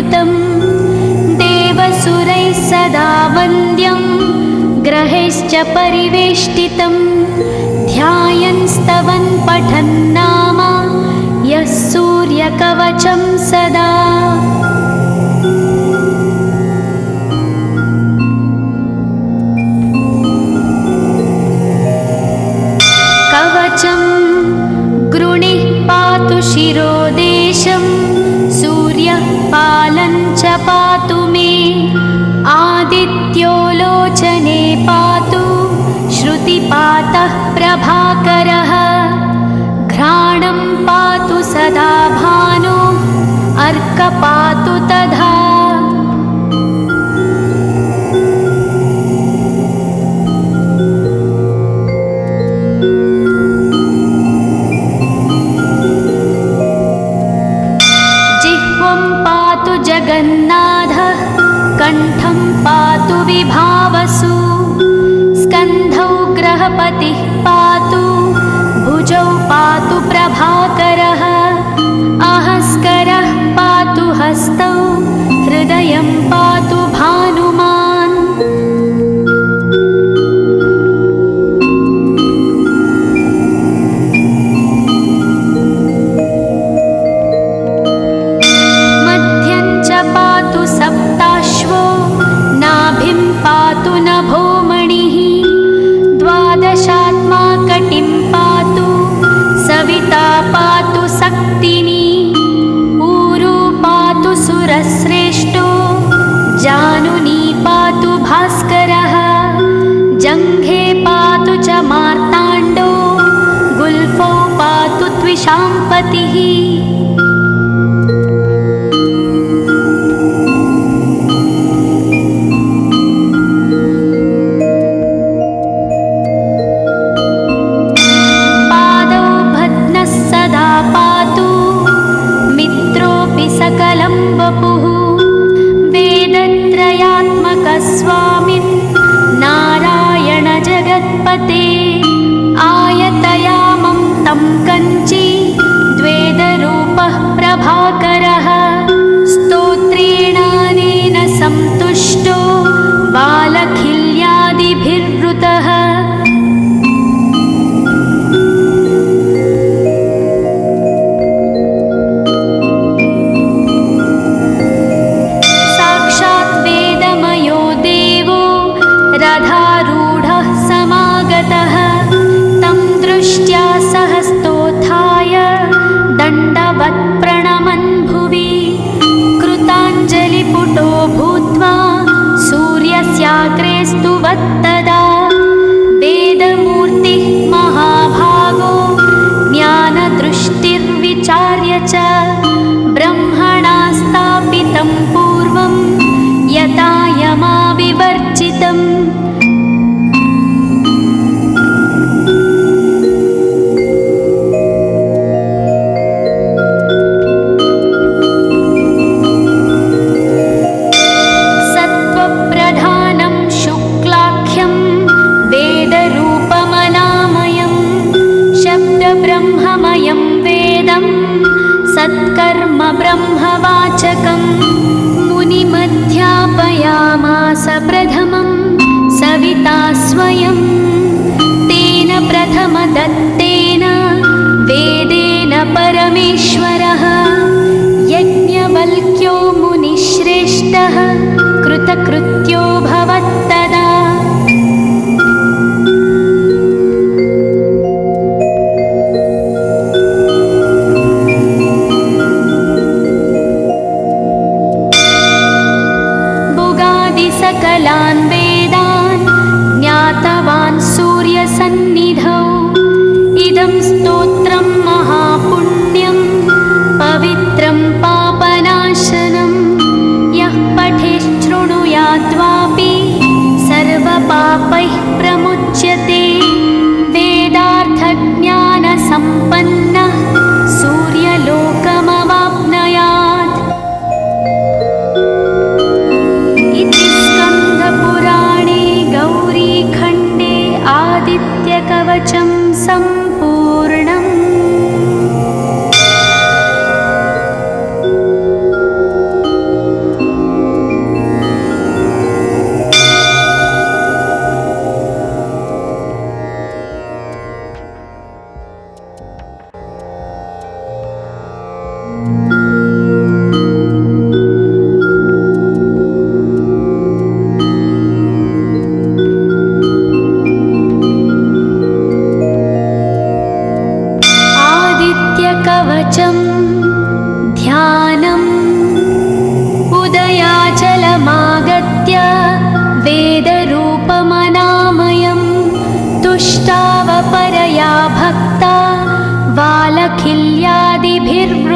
विवृतं देवसुरैः सदा वन्द्यं ग्रहैश्च परिवेष्टितं ध्यायन् स्तवन् पठन् नाम यः सूर्यकवचं सदा। कवचं गृणिः पातु शिरोदेशं सूर्यः पालं च पातु मे आदित्यो लोचने पातु श्रुतिपातः प्रभाकरः घ्राणं पातु सदा भानो अर्क पातु तथा। जगन्नाथः कण्ठं पातु विभावसु स्कन्धौ ग्रहपतिः पातु भुजौ पातु प्रभाकरः अहस्करः पातु हस्तौ हृदयं पातु भानुमान्। सप्ताश्वो नाभिं पातु नभोमणिः द्वादशात्मा कटिं पातु सविता पातु सक्तिनी ऊरू पातु सुरश्रेष्ठो जानुनी पातु भास्करः जङ्घे पातु च मार्ताण्डो गुल्फौ पातु त्विषाम्पतिः। सकलं वपुः वेदत्रयात्मकस्वामिन् नारायण जगत्पते आयतयामं तं कञ्ची द्वेदरूपः प्रभाकरः स्तोत्रेणानेन सन्तुष्टो बालखिल्यादिभिर्वृतः। रथारूढः समागतः तं दृष्ट्या सहस्तोत्थाय दण्डवत् प्रणमन् भुवि कृताञ्जलिपुटो भूत्वा सूर्यस्याग्रे स्तुवत्तदा वेदमूर्तिः महाभागो ज्ञानदृष्टिर्विचार्य च ब्रह्मणा स्थापितं पूर्वं यथा यमाविवर्जितम्। सत्त्वप्रधानं शुक्लाख्यं वेदरूपमनामयं शब्दब्रह्ममयं वेदं सत्कर्म ब्रह्मवाचकम् मुनिमध्यापयामास प्रथमं सविता स्वयं तेन प्रथमदत्तेन वेदेन परमेश्वरः यज्ञवल्क्यो मुनिश्रेष्ठः कृतकृत्यो भवत्तदा। सकलान् वेदान् ज्ञातवान् सूर्यसन्निधौ इदं स्तोत्रं महापुण्यं पवित्रं पापनाशनं यः पठेच्छृणुयाद्वापि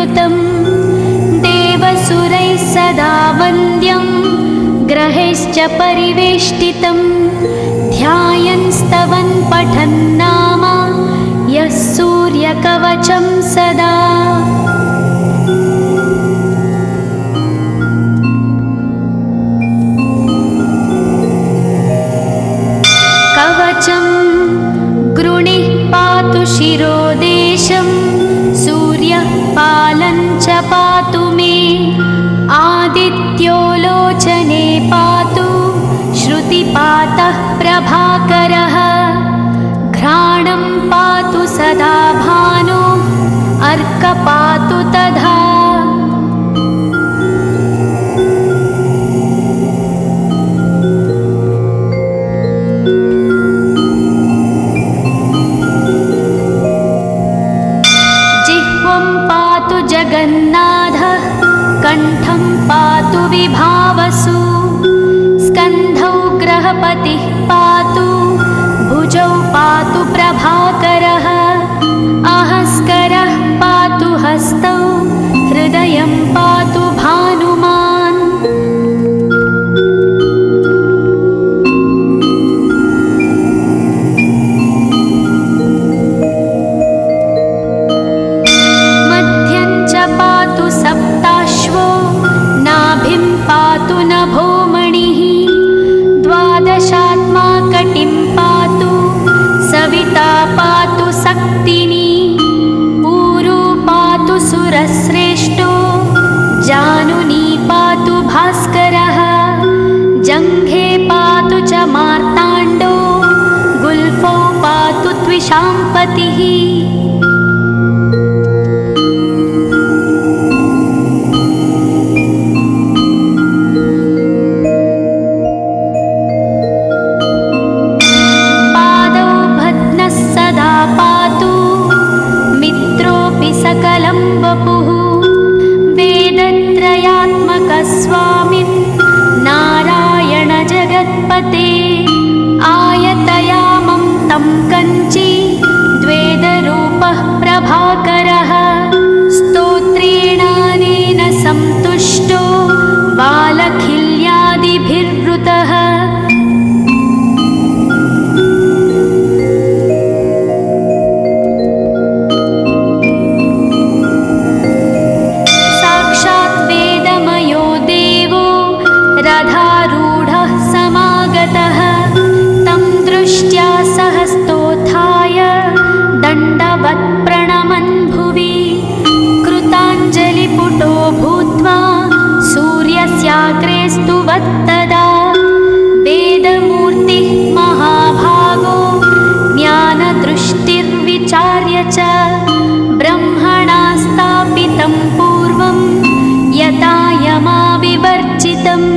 विवृतं देवसुरैः सदा वन्द्यं ग्रहैश्च परिवेष्टितं ध्यायन् स्तवन् पठन् नाम यः सूर्यकवचं सदा। कवचं गृणिः पातु शिरोदेशं सूर्यः पालं च पातु मे आदित्यो लोचने पातु श्रुतिपातः प्रभाकरः घ्राणं पातु सदा भानो अर्क पातु तथा। जगन्नाथः कण्ठं पातु विभावसु स्कन्धौ ग्रहपतिः पातु भुजौ पातु प्रभाकरः अहस्करः पातु हस्तौ हृदयं पातु भानुमान्। सप्ताश्वो नाभिं पातु नभोमणिः द्वादशात्मा कटिं पातु सविता पातु सक्तिनी ऊरू पातु सुरश्रेष्ठो जानुनी पातु भास्करः जङ्घे पातु च मार्ताण्डो गुल्फौ पातु त्विषाम्पतिः। सकलं वपुः वेदत्रयात्मकस्वामिन् नारायण जगत्पते आयतयामं तं कञ्ची द्वेदरूपः प्रभाकरः स्तोत्रेणानेन सन्तुष्टो बालखिल्यादिभिर्वृतः। रथारूढः समागतः तं दृष्ट्या सहस्तोत्थाय दण्डवत् प्रणमन् भुवि कृताञ्जलिपुटो भूत्वा सूर्यस्याग्रे स्तुवत्तदा वेदमूर्तिः महाभागो ज्ञानदृष्टिर्विचार्य च ब्रह्मणा स्थापितं पूर्वं यथा यमाविवर्जितम्।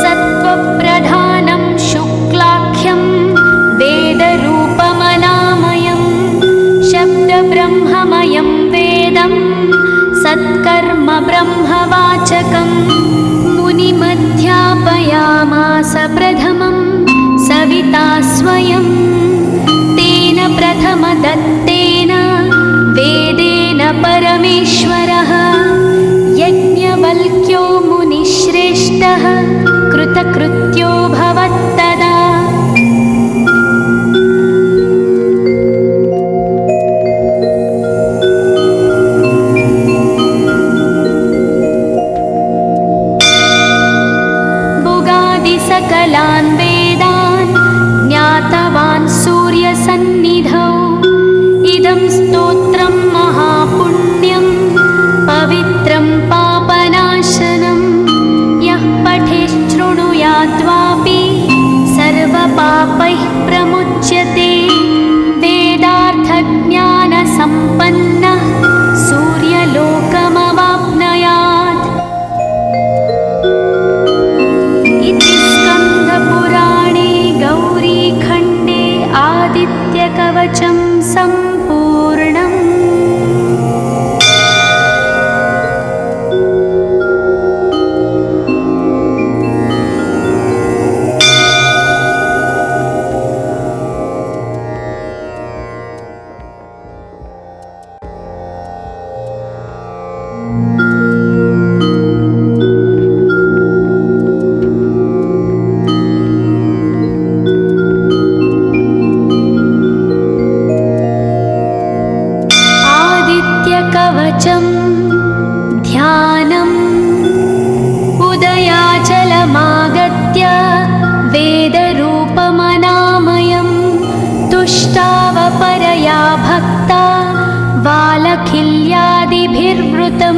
सत्त्वप्रधानं शुक्लाख्यं वेदरूपमनामयं शब्दब्रह्ममयं वेदं सत्कर्म ब्रह्मवाचकम् मुनिमध्यापयामास प्रथमं सविता स्वयं तेन प्रथमदत्तेन वेदेन परमेश्वरः यज्ञवल्क्यो मुनिश्रेष्ठः कृतकृत्यो भवत्तदा। सकलान् वेदान् ज्ञातवान् सूर्यसन्निधौ इदं स्तोत्रं महापुण्यं पवित्रं पापनाशनं यः पठेच्छृणुयाद्वापि सर्वपापैः प्रमुच्यते वेदार्थज्ञानसम्पन्नः सूर्यलोकमवाप्नुयात्। स्कन्दपुराणे गौरीखण्डे आदित्यकवचं सम्पूर्णम्। कवचं ध्यानम् उदयाचलमागत्य वेदरूपमनामयं तुष्टावपरया भक्ता वालखिल्यादिभिर्वृतं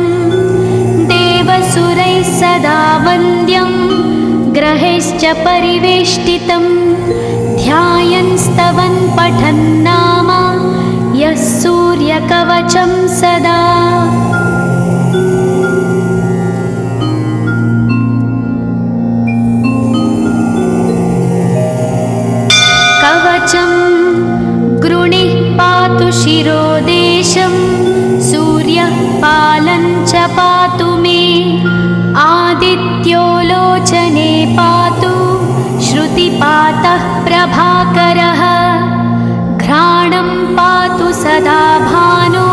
देवसुरैः सदा वन्द्यं ग्रहैश्च परिवेष्टितं ध्यायन् स्तवन् पठन् नाम यः सूर्यकवचं सदा। कवचं गृणिः पातु शिरोदेशं सूर्यः पालं च पातु मे आदित्यो लोचने पातु श्रुतिपातः प्रभाकरः घ्राणं पातु सदा भानो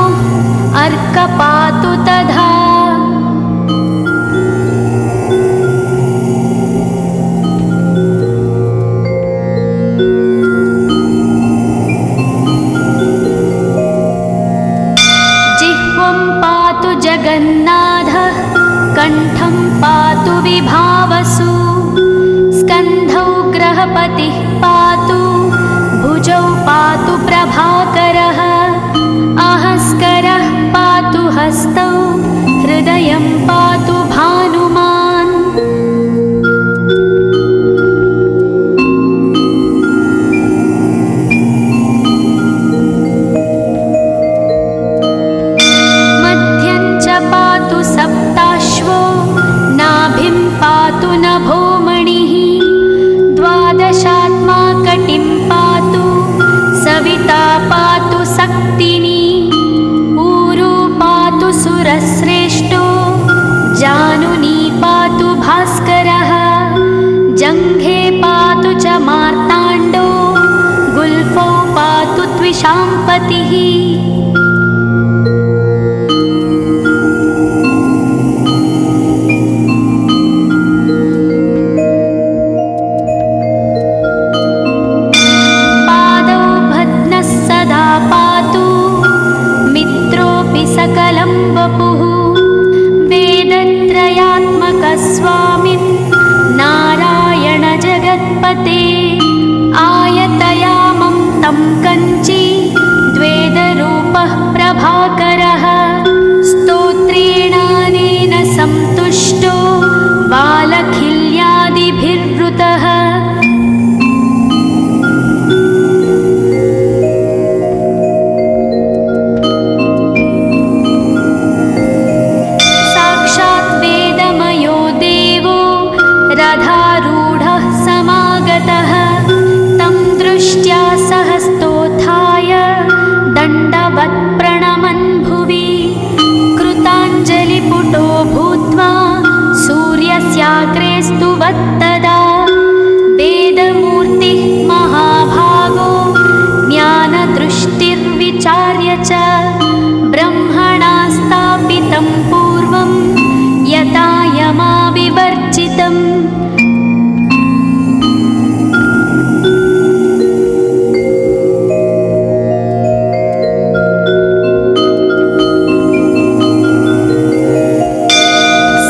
अर्क पातु तथा। जिह्वं पातु जगन्नाथः कण्ठं पातु विभावसु स्कन्धौ ग्रहपतिः पातु भुजौ पातु प्रभाकरः अहस्करः पातु हस्तौ हृदयं पातु भानुमान्। मध्यं च पातु सप्ताश्वो नाभिं पातु नभोमणिः द्वादशात्मा कटिं पातु सविता पातु सक्तिनी ऊरू पातु सुरश्रेष्ठो जानुनी पातु भास्करः जङ्घे पातु च मार्ताण्डो गुल्फौ पातु त्विषाम्पतिः। सकलं वपुः वेदत्रयात्मकस्वामिन् नारायण जगत्पते आयतयामं तं कञ्ची द्वेदरूपः प्रभाकरः स्तोत्रेणानेन सन्तुष्टो वालखिल्यादिभिर्वृतः। रथारूढः समागतः तं दृष्ट्या सहस्तोत्थाय दण्डवत् प्रणमन् भुवि कृताञ्जलिपुटो भूत्वा सूर्यस्याग्रे स्तुवत्तदा वेदमूर्तिः महाभागो ज्ञानदृष्टिर्विचार्य च ब्रह्मणा स्थापितं पूर्वं यथा यमाविवर्जितम्।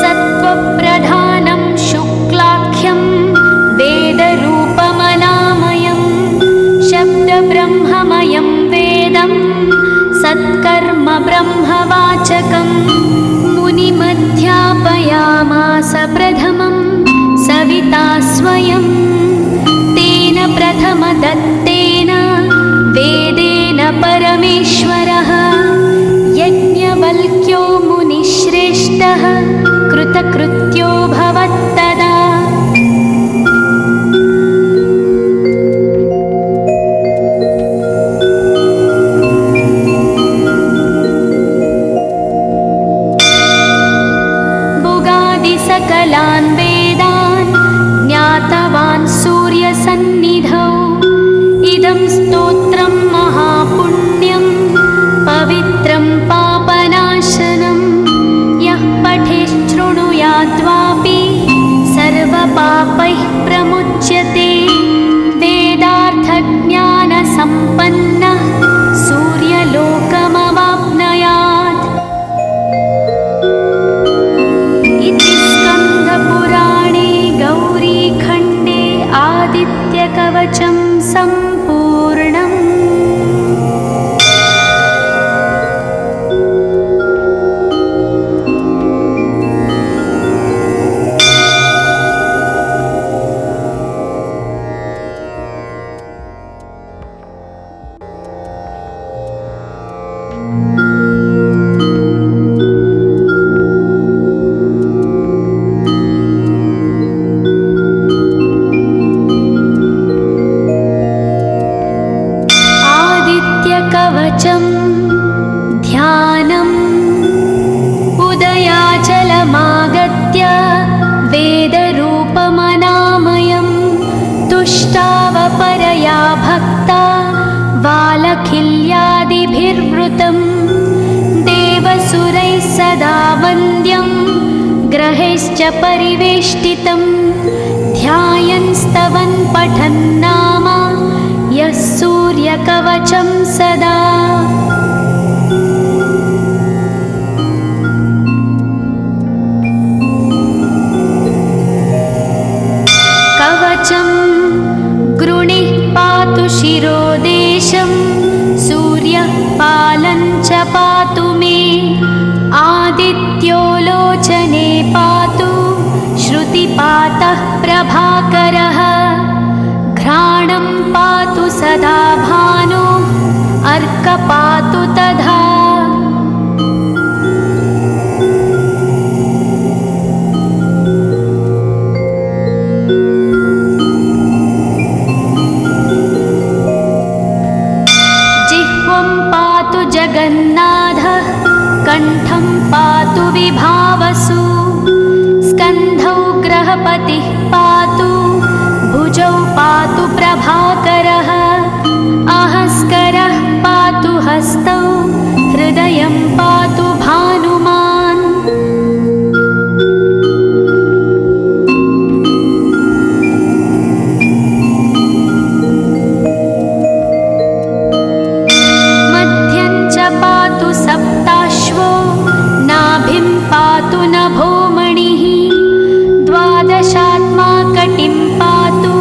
सत्त्वप्रधानं शुक्लाख्यं वेदरूपमनामयं शब्दब्रह्ममयं वेदं सत्कर्म ब्रह्मवाचकं मुनिमध्यापयामास प्रथमं सविता स्वयं तेन प्रथमदत्तेन वेदेन परमेश्वरः यज्ञवल्क्यो मुनिश्रेष्ठः कृतकृत्यो भवत्तदा। सकलान् वेदान् ज्ञातवान् सूर्यसन्निधौ इदं स्तोत्रं महापुण्यं पवित्रं पापनाशनं यः पठे आदित्यकवचं ध्यानम् उदयाचलमागत्य वेदरूपमनामयं तुष्टावपरया भक्ता वालखिल्यादिभिर्वृतं देवसुरैः सदा वन्द्यं ग्रहैश्च परिवेष्टितं ध्यायन् स्तवन् पठन् नाम यः सूर्यकवचं सदा। कवचं गृणिः पातु शिरोदेशं सूर्यः पालं च पातु मे आदित्यो लोचने पातु श्रुतिपातः प्रभाकरः घ्राणं पातु सदा भानो अर्कपातु तथा। जिह्वं पातु जगन्नाथः कण्ठं पातु विभावसु स्कन्धौ ग्रहपतिः पातु भुजौ पातु प्रभाकरः अहस्करः पातु हस्तौ हृदयं पातु भानुमान्। मध्यं च पातु सप्ताश्वो नाभिं पातु नभोमणिः द्वादशात्मा कटिं पातु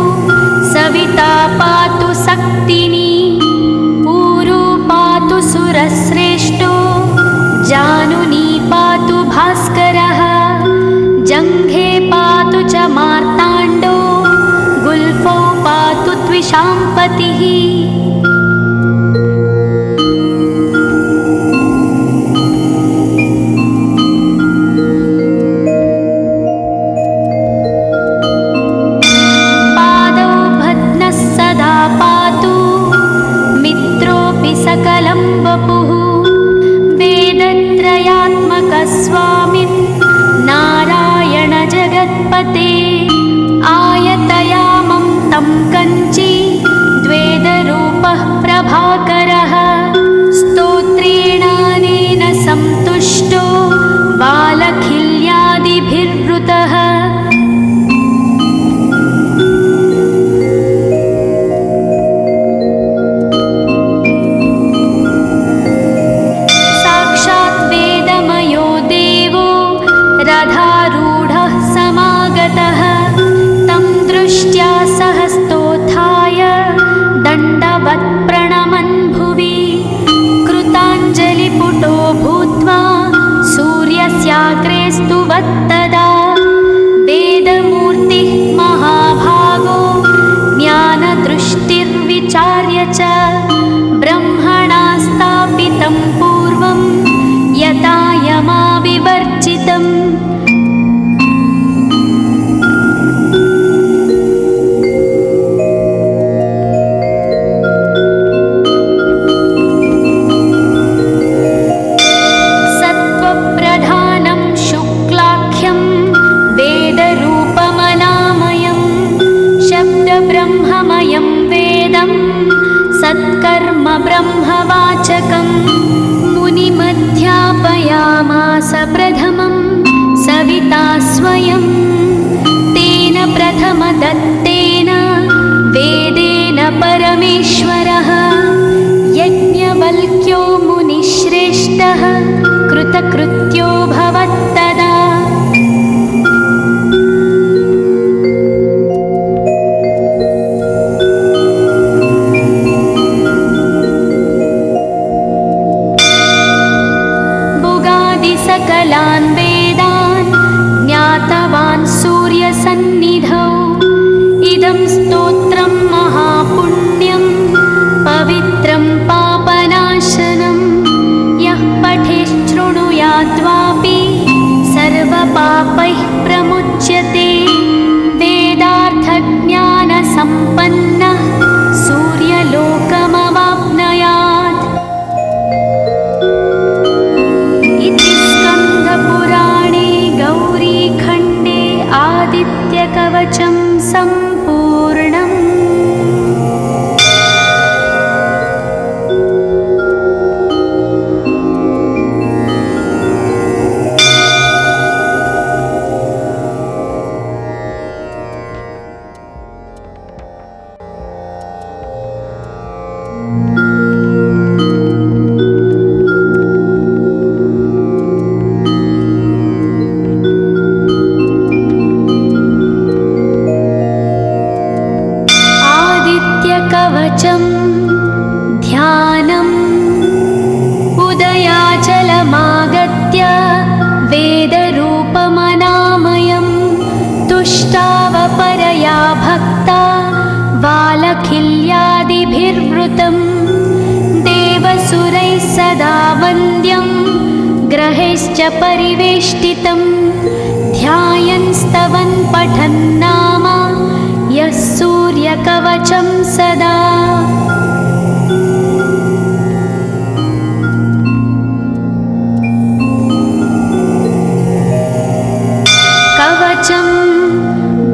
सविता पातु सक्तिनी ऊरू पातु सुरश्रेष्ठो जानुनी पातु भास्करः जङ्घे पातु च मार्ताण्डो गुल्फौ पातु त्विषाम्पतिः। सकलं वपुः वेदत्रयात्मकस्वामिन् नारायण जगत्पते आयतयामं तं कञ्ची द्वेदरूपः प्रभाकरः स्तोत्रेणानेन सन्तुष्टो वालखिल्यादिभिर्वृतः। रथारूढः समागतः तं दृष्ट्या सहस्तोत्थाय दण्डवत् प्रणमन् भुवि कृताञ्जलिपुटो भूत्वा सूर्यस्याग्रे स्तुवत्तदा वेदमूर्तिः महाभागो ज्ञानदृष्टिर्विचार्य च ब्रह्मणा स्थापितं पूर्वं यथा यमाविवर्जितम्। सत्त्वप्रधानं शुक्लाख्यं वेदरूपमनामयं शब्दब्रह्ममयं वेदं सत्कर्म ब्रह्मवाचकं मुनिमध्यापयामास प्रथमं सविता स्वयं तेन प्रथमदत्तेन वेदेन परमेश्वरः यज्ञवल्क्यो मुनिश्रेष्ठः कृतकृत्यो भवत्तदा। सकलान् वेदान् ज्ञातवान् सूर्यसन्निधौ इदं स्तोत्रं महापुण्यं पवित्रं पापनाशनं यः पठेच्छृणुयाद्वापि सर्वपापैः प्रमुच्यते वेदार्थज्ञानसम्पन्नः सूर्यलोकमवाप्नुयात्। सदा वन्द्यं ग्रहैश्च परिवेष्टितं ध्यायन् स्तवन् पठन् नाम यः सूर्यकवचं सदा। कवचं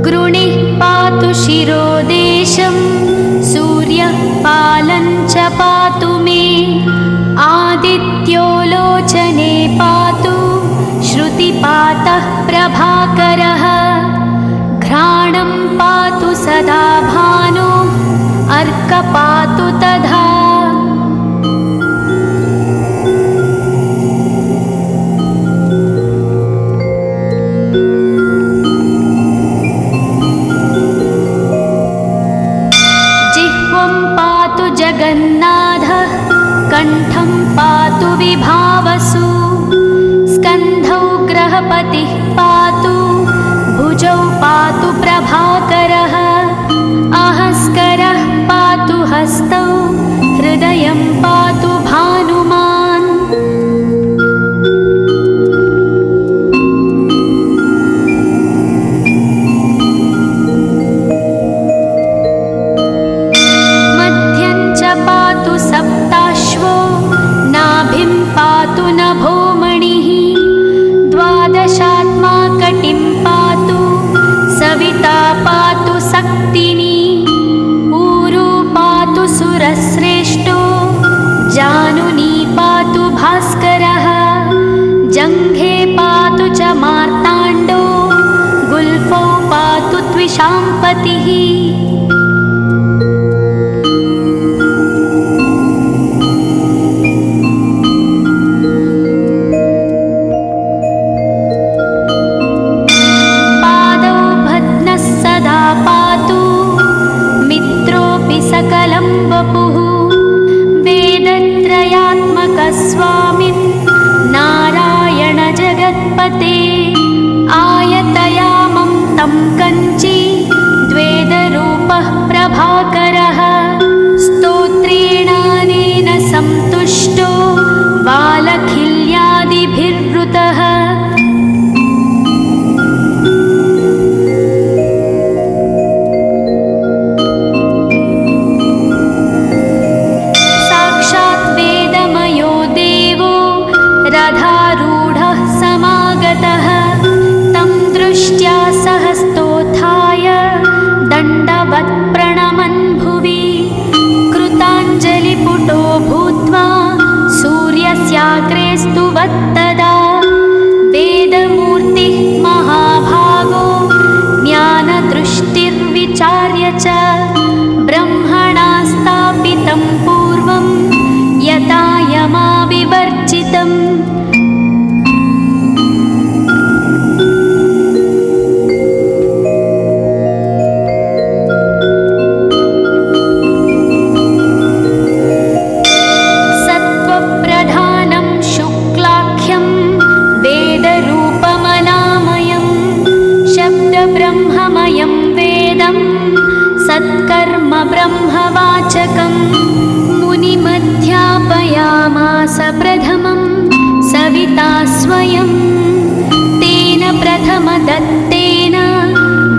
गृणिः पातु शिरोदेशं सूर्यः पालं च पातु मे आदित्यो लोचने पातु श्रुतिपातः प्रभाकरः घ्राणं पातु सदा भानो अर्क पातु तथा। जगन्नाथः कण्ठं पातु विभावसु स्कन्धौ ग्रहपतिः पातु भुजौ पातु प्रभाकरः अहस्करः पातु हस्तौ हृदयं पातु भानुमान्। सप्ताश्वो नाभिं पातु नभोमणिः द्वादशात्मा कटिं पातु सविता पातु सक्तिनी ऊरू पातु सुरश्रेष्ठो जानुनी पातु भास्करः जङ्घे पातु च मार्ताण्डो गुल्फौ पातु त्विषाम्पतिः। सकलं वपुः वेदत्रयात्मकस्वामिन् नारायण जगत्पते आयतयामं तं कञ्ची द्वेदरूपः प्रभाकरः स्तोत्रेणानेन सन्तुष्टो बालखिल्यादिभिर्वृतः। रथारूढः समागतः तं दृष्ट्या सहस्तोत्थाय दण्डवत् प्रणमन् भुवि कृताञ्जलिपुटो भूत्वा सूर्यस्याग्रे स्तुवत्तदा वेदमूर्तिः महाभागो ज्ञानदृष्टिर्विचार्य च ब्रह्मणा स्थापितं पूर्वं यथा यमाविवर्जितम्। सत्त्वप्रधानं शुक्लाख्यं वेदरूपमनामयं शब्दब्रह्ममयं वेदं सत्कर्म ब्रह्मवाचकम् मुनिमध्यापयामास प्रथमं सविता स्वयं तेन प्रथमदत्तेन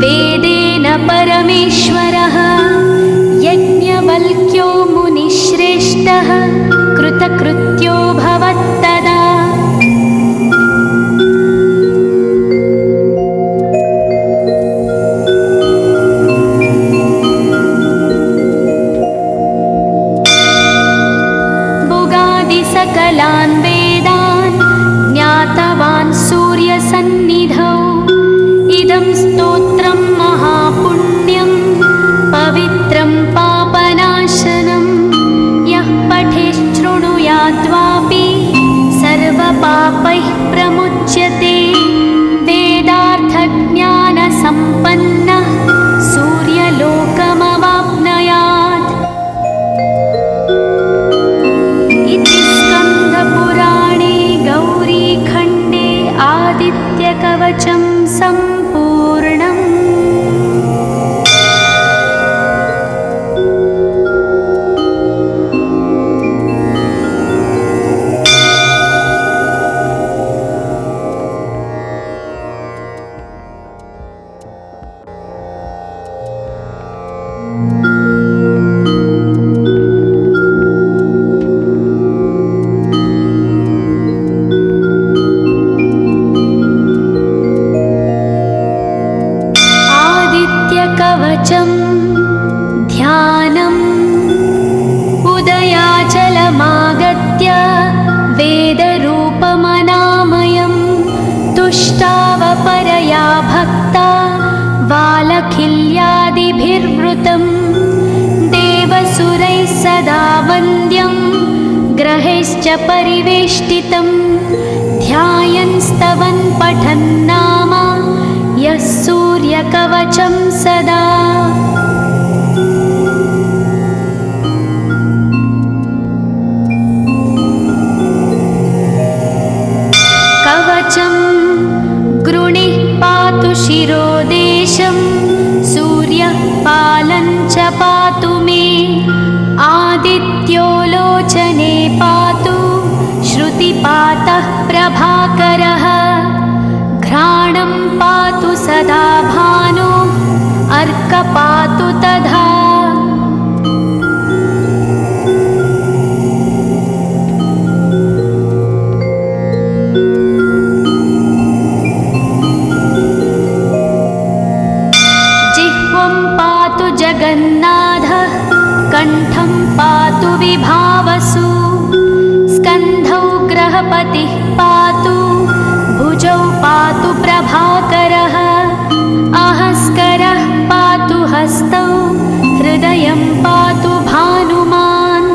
वेदेन परमेश्वरः यज्ञवल्क्यो मुनिश्रेष्ठः कृतकृत्यो भवत्तदा। सकलान् वेदान् ज्ञातवान् सूर्यसन्निधौ इदं स्तोत्रं महापुण्यं पवित्रं पापनाशनं यः पठेच्छृणुयाद्वापि सर्वपापैः प्रमुच्यते वेदार्थज्ञानसम्पन्नः सूर्यलोकमवाप्नुयात्। पुराणे गौरीखण्डे आदित्यकवचं सम्पूर्णम्। परिवेष्टितं ध्यायन् स्तवन् पठन् नाम यः सूर्यकवचं सदा। कवचं गृणिः पातु शिरोदेशं सूर्यः पालं च पातु मे आदित्यो लोचने पातु श्रुतिपातः प्रभाकरः घ्राणं पातु सदा भानो अर्कपातु तथा। जिह्वं पातु जगन्नाथः कण्ठं पातु विभावसु स्कन्धौ ग्रहपतिः पातु भुजौ पातु प्रभाकरः अहस्करः पातु हस्तौ हृदयं पातु भानुमान्।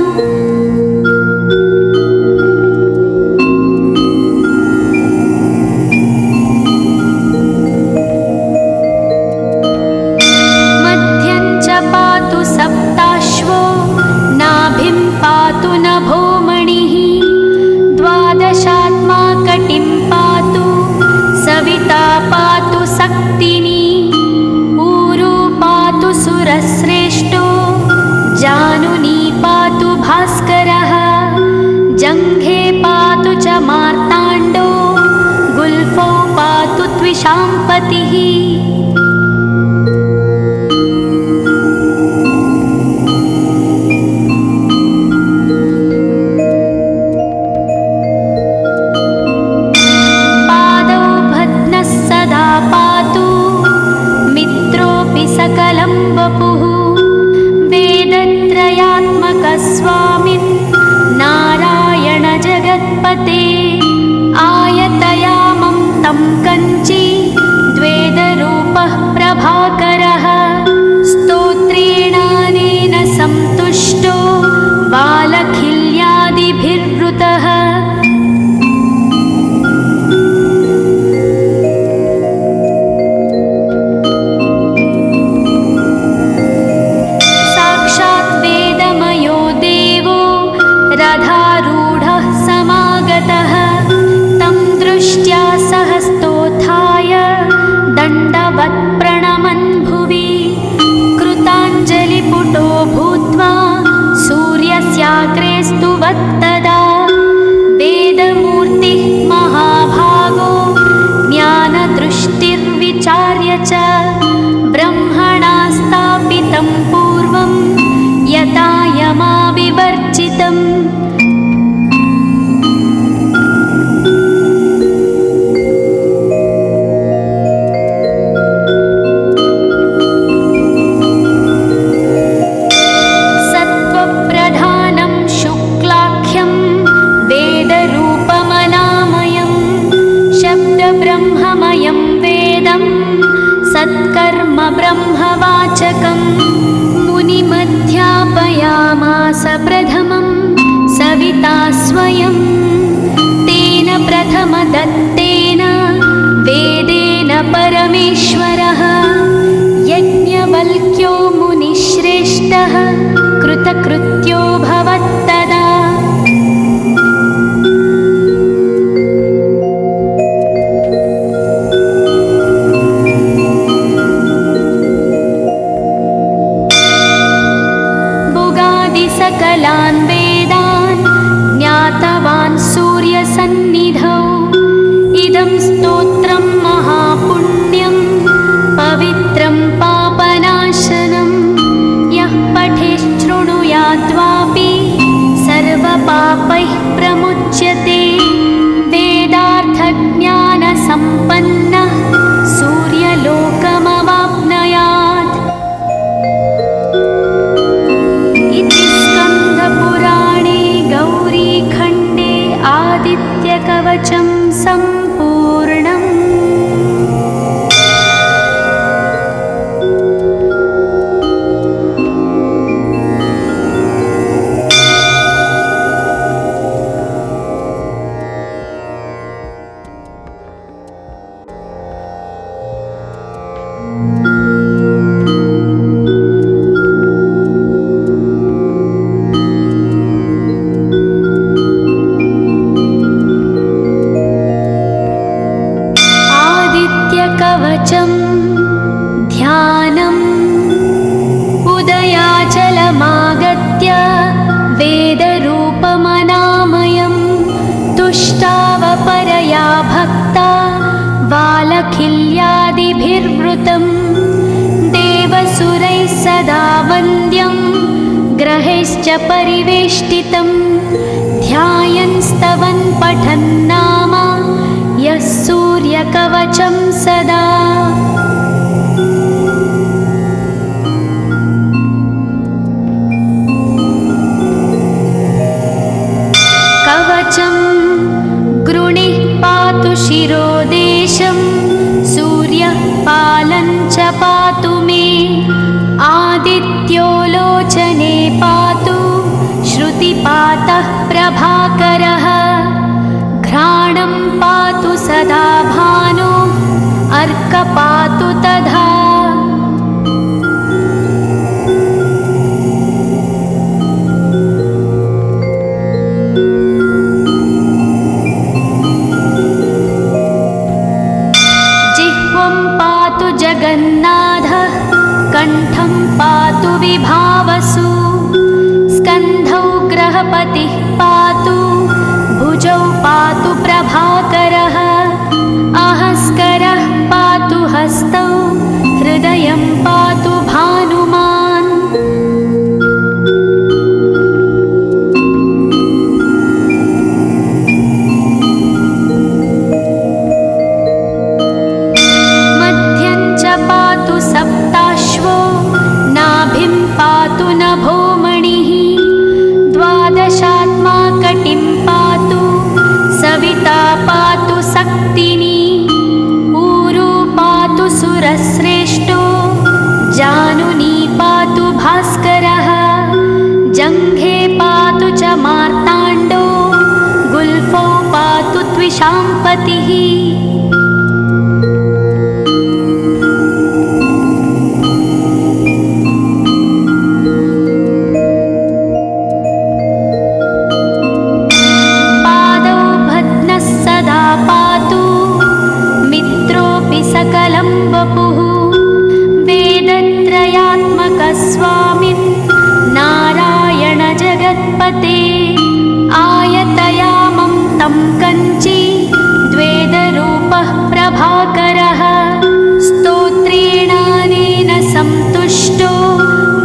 मध्यं च पातु सप्ताश्वो नाभिं पातु नभोमणिः द्वादशात्मा कटिं पातु सविता पातु सक्तिनी ऊरू पातु सुरश्रेष्ठो जानुनी पातु भास्करः जङ्घे पातु च मार्ताण्डो गुल्फौ पातु त्विषाम्पतिः। सकलं वपुः वेदत्रयात्मकस्वामिन् नारायण जगत्पते आयतयामं तं कञ्ची द्वेदरूपः प्रभाकरः स्तोत्रेणानेन सन्तुष्टो बालखिल्यादिभिर्वृतः। रथारूढः समागतः तं दृष्ट्या सहस्तोत्थाय दण्डवत् प्रणमन् भुवि कृताञ्जलिपुटो भूत्वा सूर्यस्याग्रे स्तुवत्तदा वेदमूर्तिः महाभागो ज्ञानदृष्टिर्विचार्य च ब्रह्मणा स्थापितं पूर्वं यथा यमाविवर्जितम्। सत्त्वप्रधानं शुक्लाख्यं वेदरूपमनामयं शब्दब्रह्ममयं वेदं सत्कर्म ब्रह्मवाचकम् मुनिमध्यापयामास प्रथमं सविता स्वयं तेन प्रथमदत्तेन वेदेन परमेश्वरः यज्ञवल्क्यो मुनिश्रेष्ठः कृतकृत्यो भवत्तदा। सकलान् वेदान् ज्ञातवान् सूर्यसन्निधौ इदं स्तोत्रं महापुण्यं पवित्रं पापनाशनं यः पठेच्छृणुयाद्वापि सर्वपापैः प्रमुच्यते वेदार्थज्ञानसम्पन्नः सूर्यलोकमवाप्नुयात्। स्कन्दपुराणे गौरीखण्डे आदित्यकवचं सम्पूर्णम्। ॐ विवृतं देवसुरैः सदा वन्द्यं ग्रहैश्च परिवेष्टितं ध्यायन् स्तवन् पठन् नाम यः सूर्यकवचं सदा। कवचं गृणिः पातु शिरोदेशं सूर्यः पालं च पातु मे आदित्यो लोचने पातु श्रुतिपातः प्रभाकरः घ्राणं पातु सदा भानो अर्कः पातु तथा। जगन्नाथः कण्ठं पातु विभावसु स्कन्धौ ग्रहपतिः पातु भुजौ पातु प्रभाकरः अहस्करः पातु हस्तौ हृदयं पातु भानुमान्। सप्ताश्वो नाभिं पातु नभोमणिः द्वादशात्मा कटिं पातु सविता पातु सक्तिनी ऊरू पातु सुरश्रेष्ठो जानुनी पातु भास्करः जङ्घे पातु च मार्ताण्डो गुल्फौ पातु त्विषाम्पतिः। सकलं वपुः वेदत्रयात्मकस्वामिन् नारायण जगत्पते आयतयामं तं कञ्ची द्वेदरूपः प्रभाकरः स्तोत्रेणानेन सन्तुष्टो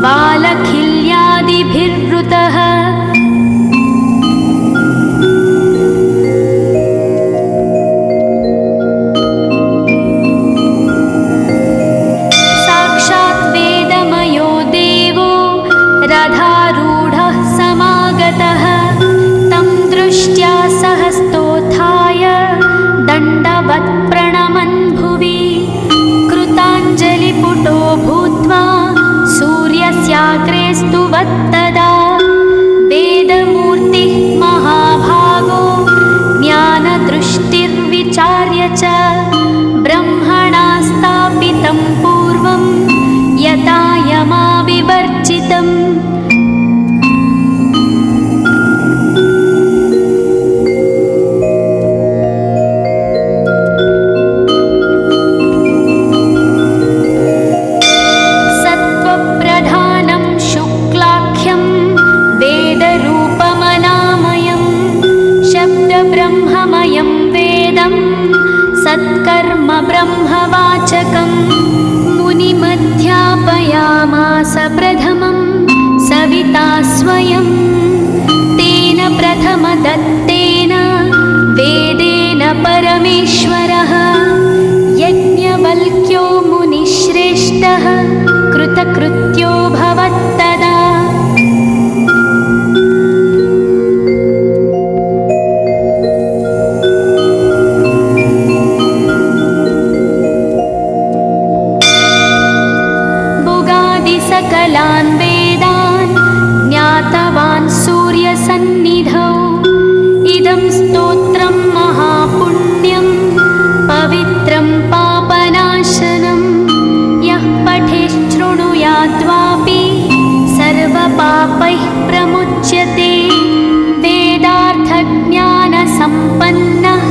बालखिल्यादिभिर्वृतः। रथारूढः समागतः तं दृष्ट्या सहस्तोत्थाय दण्डवत् प्रणमन् भुवि कृताञ्जलिपुटो भूत्वा सूर्यस्याग्रे स्तुवत्तदा वेदमूर्तिः महाभागो ज्ञानदृष्टिर्विचार्य च ब्रह्मणा स्थापितं पूर्वं यथा यमाविवर्जितम्। सत्त्वप्रधानं शुक्लाख्यं वेदरूपमनामयं शब्दब्रह्ममयं वेदं सत्कर्म ब्रह्मवाचकम् मुनिमध्यापयामास प्रथमं सविता स्वयं तेन प्रथमदत्तेन वेदेन परमेश्वरः यज्ञवल्क्यो मुनिश्रेष्ठः कृतकृत्यो भवत्तदा। सकलान् वेदान् ज्ञातवान् सूर्यसन्निधौ इदं स्तोत्रं महापुण्यं पवित्रं पापनाशनं यः पठेच्छृणुयाद्वापि सर्वपापैः प्रमुच्यते वेदार्थज्ञानसम्पन्नः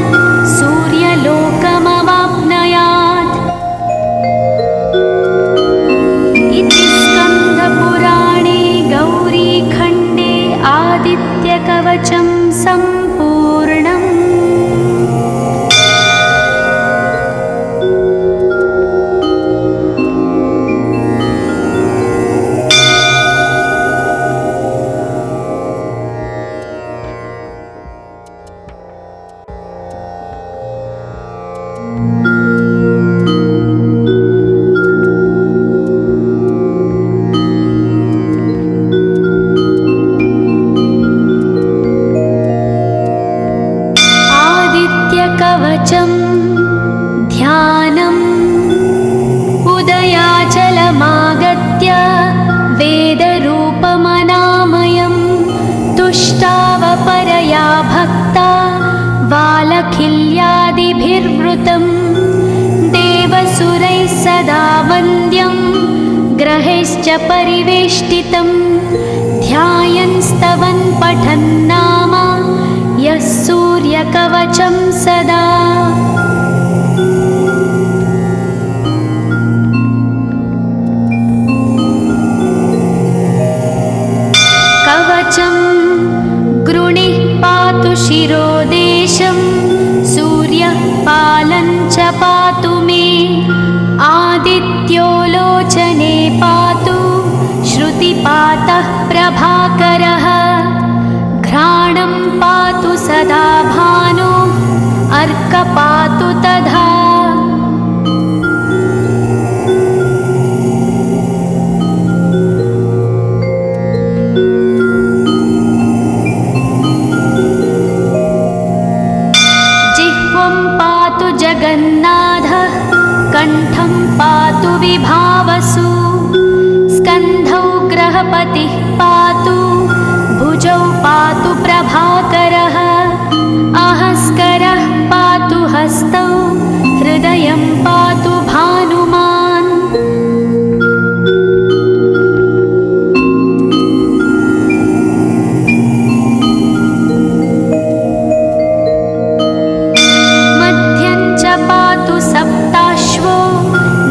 सूर्यलोकमवाप्नुयात्। स्कन्दपुराणे गौरीखण्डे आदित्यकवचं सम्पूर्णम्। कवचं ध्यानम् उदयाचलमागत्य वेदरूपमनामयं तुष्टावपरया भक्ता वालखिल्यादिभिर्वृतं देवसुरैः सदा वन्द्यं ग्रहैश्च परिवेष्टितं ध्यायन् स्तवन् पठन् नाम यः सूर्यकवचं सदा। कवचं गृणिः पातु शिरोदेशं सूर्यः पालं च पातु मे आदित्यो लोचने पातु श्रुतिपातः प्रभाकरः घ्राणं पातु सदा भानो अर्कपातु तथा। जिह्वं पातु जगन्नाथः कण्ठं पातु विभावसु स्कन्धौ ग्रहपतिः पातु भुजौ पातु प्रभाकरः अहस्करः पातु हस्तौ हृदयं पातु भानुमान्। मध्यं च पातु सप्ताश्वो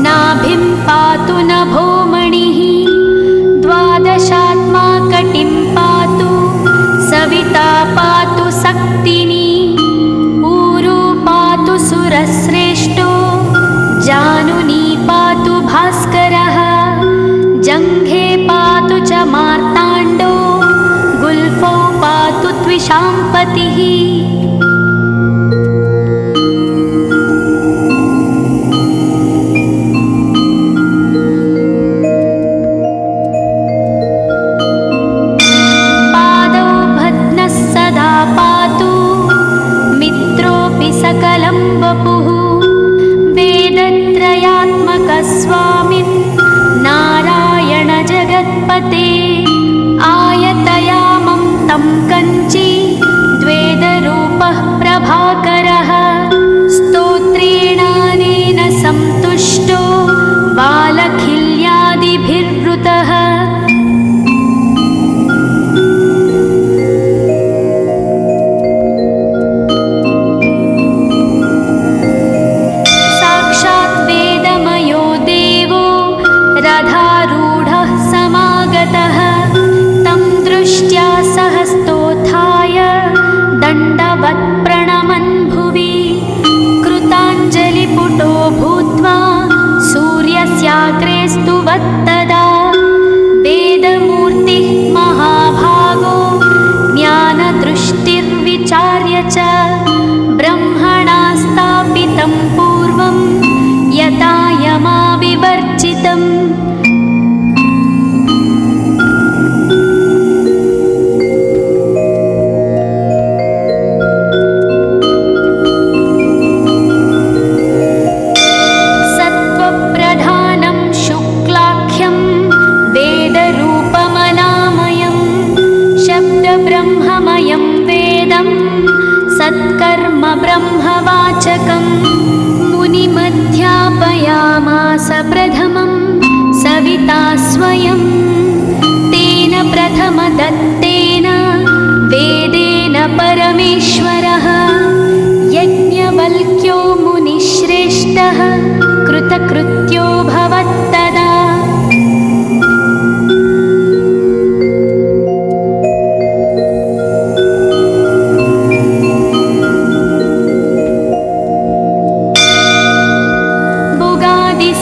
नाभिं पातु नभोमणिः द्वादशात्मा कटिं पातु सविता पातु सक्तिनी ऊरू पातु सुरश्रेष्ठो जानुनी पातु भास्करः जङ्घे पातु च मार्ताण्डो गुल्फौ पातु त्विषाम्पतिः। सकलं वपुः वेदत्रयात्मकस्वामिन् नारायण जगत्पते आयतयामं तं कञ्ची द्वेदरूपः प्रभाकरः स्तोत्रेणानेन सन्तुष्टो वालखिल्यादिभिर्वृतः। रथारूढः समागतः तं दृष्ट्या सहस्तोत्थाय दण्डवत् प्रणमन् भुवि कृताञ्जलिपुटो भूत्वा सूर्यस्याग्रे स्तुवत्तदा वेदमूर्तिः महाभागो ज्ञानदृष्टिर्विचार्य च ब्रह्मणा स्थापितं पूर्वं यथा यमाविवर्जितम्। सत्त्वप्रधानं शुक्लाख्यं वेदरूपमनामयं शब्दब्रह्ममयं वेदं सत्कर्म ब्रह्मवाचकम् मुनिमध्यापयामास प्रथमं सविता स्वयं तेन प्रथमदत्तेन वेदेन परमेश्वरः यज्ञवल्क्यो मुनिश्रेष्ठः कृतकृत्यो भवत्तदा।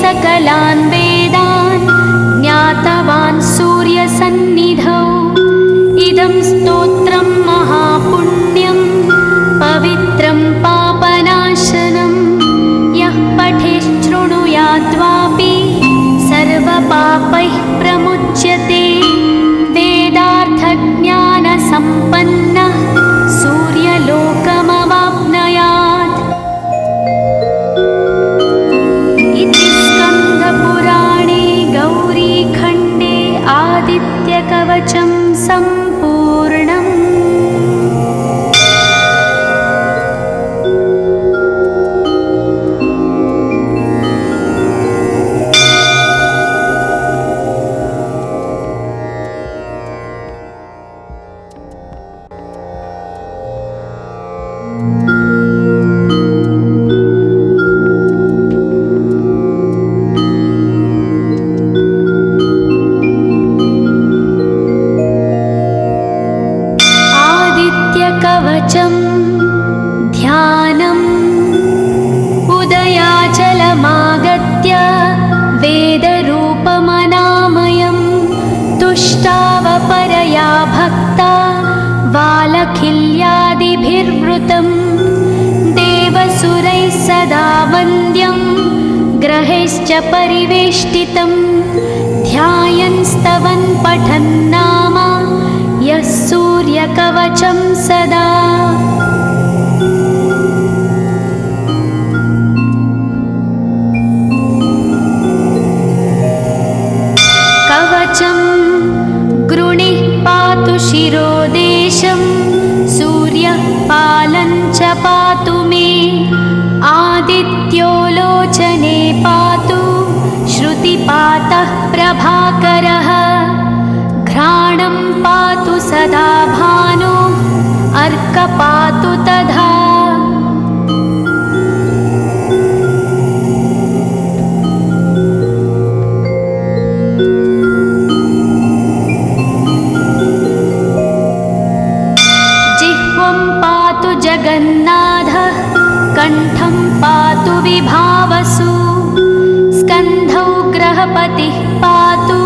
सकलान् वेदान् ज्ञातवान् सूर्यसन्निधौ इदं स्तोत्रं महापुण्यं पवित्रं पापनाशनं यः पठेच्छृणुयात् कवचं ध्यानम् उदयाचलमागत्य वेदरूपमनामयं तुष्टावपरया भक्ता वालखिल्यादिभिर्वृतं देवसुरैः सदा वन्द्यं ग्रहैश्च परिवेष्टितं ध्यायन् स्तवन् पठन् नाम यः सूर्यकवचं सदा। कवचं गृणिः पातु शिरोदेशं सूर्यः पालं च पातु मे आदित्यो लोचने पातु श्रुतिपातः प्रभाकरः घ्राणं पातु सदा भानो अर्क पातु तथा। जिह्वं पातु जगन्नाथः कण्ठं पातु विभावसु स्कन्धौ ग्रहपतिः पातु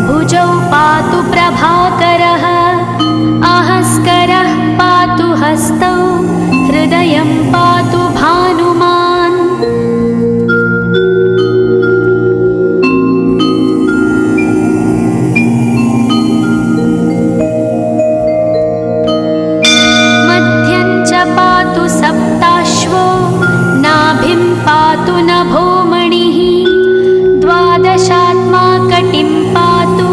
भुजौ पातु प्रभाकरः अहस्करः पातु हस्तौ हृदयं पातु भानुमान्। मध्यं च पातु सप्ताश्वो नाभिं पातु नभोमणिः द्वादशात्मा कटिं पातु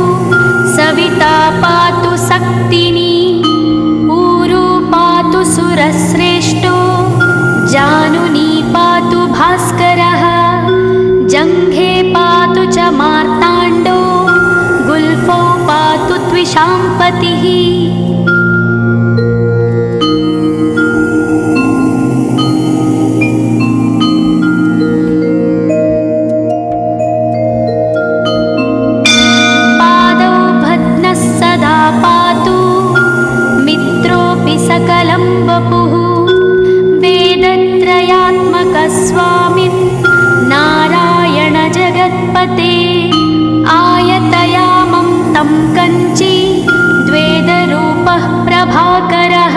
सविता पातु सक्तिनी ऊरू पातु सुरश्रेष्ठो जानुनी पातु भास्करः जङ्घे पातु च मार्ताण्डो गुल्फौ पातु त्विषाम्पतिः। सकलं वपुः वेदत्रयात्मकस्वामिन् नारायण जगत्पते आयतयामं तं कञ्ची द्वेदरूपः प्रभाकरः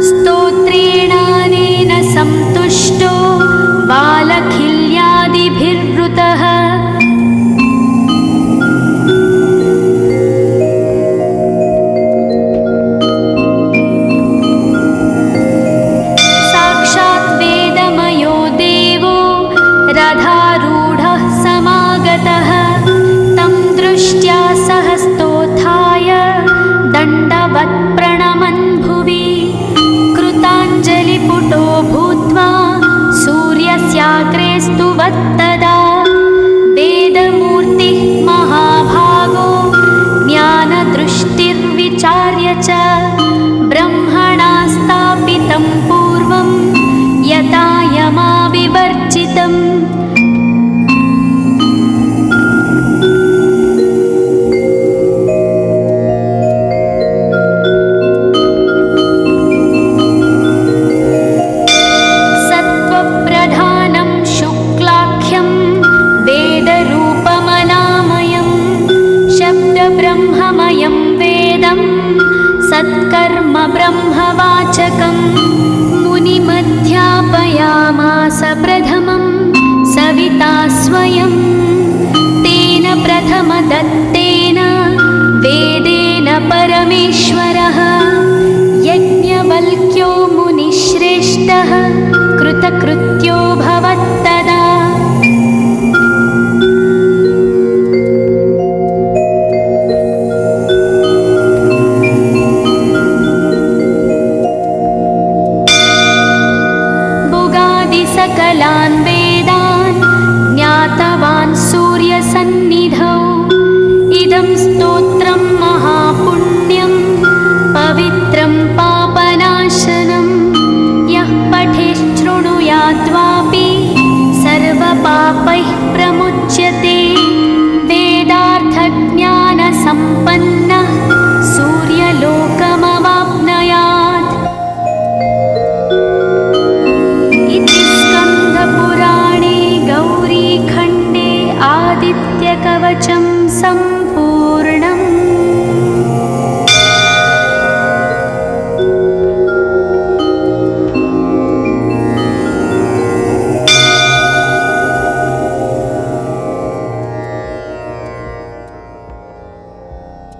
स्तोत्रेणानेन सन्तुष्टो वालखिल्यादिभिर्वृतः रथारूढः समागतः तं दृष्ट्या सहस्तोत्थाय दण्डवत् प्रणमन् भुवि कृताञ्जलिपुटो भूत्वा सूर्यस्याग्रे स्तुवत्तदा वेदमूर्तिः महाभागो ज्ञानदृष्टिर्विचार्य च ब्रह्मणा स्थापितं पूर्वं यथा यमाविवर्जितम्। सत्त्वप्रधानं शुक्लाख्यं वेदरूपमनामयं शब्दब्रह्ममयं वेदं सत्कर्म ब्रह्मवाचकं मुनिमध्यापयामास प्रथमं सविता स्वयं तेन प्रथमदत्तेन वेदेन परमेश्वरः यज्ञवल्क्यो मुनिश्रेष्ठः कृतकृत्यो भवत्तदा। सकलान् वेदान् ज्ञातवान् सूर्यसन्निधौ इदं स्तोत्रं महापुण्यं पवित्रं पापनाशनं यः पठेच्छृणुयाद्वापि सर्वपापैः प्रमुच्यते वेदार्थज्ञानसम्पन्नः सूर्यलोकमवाप्नुयात्। कवचं सम्पूर्णम्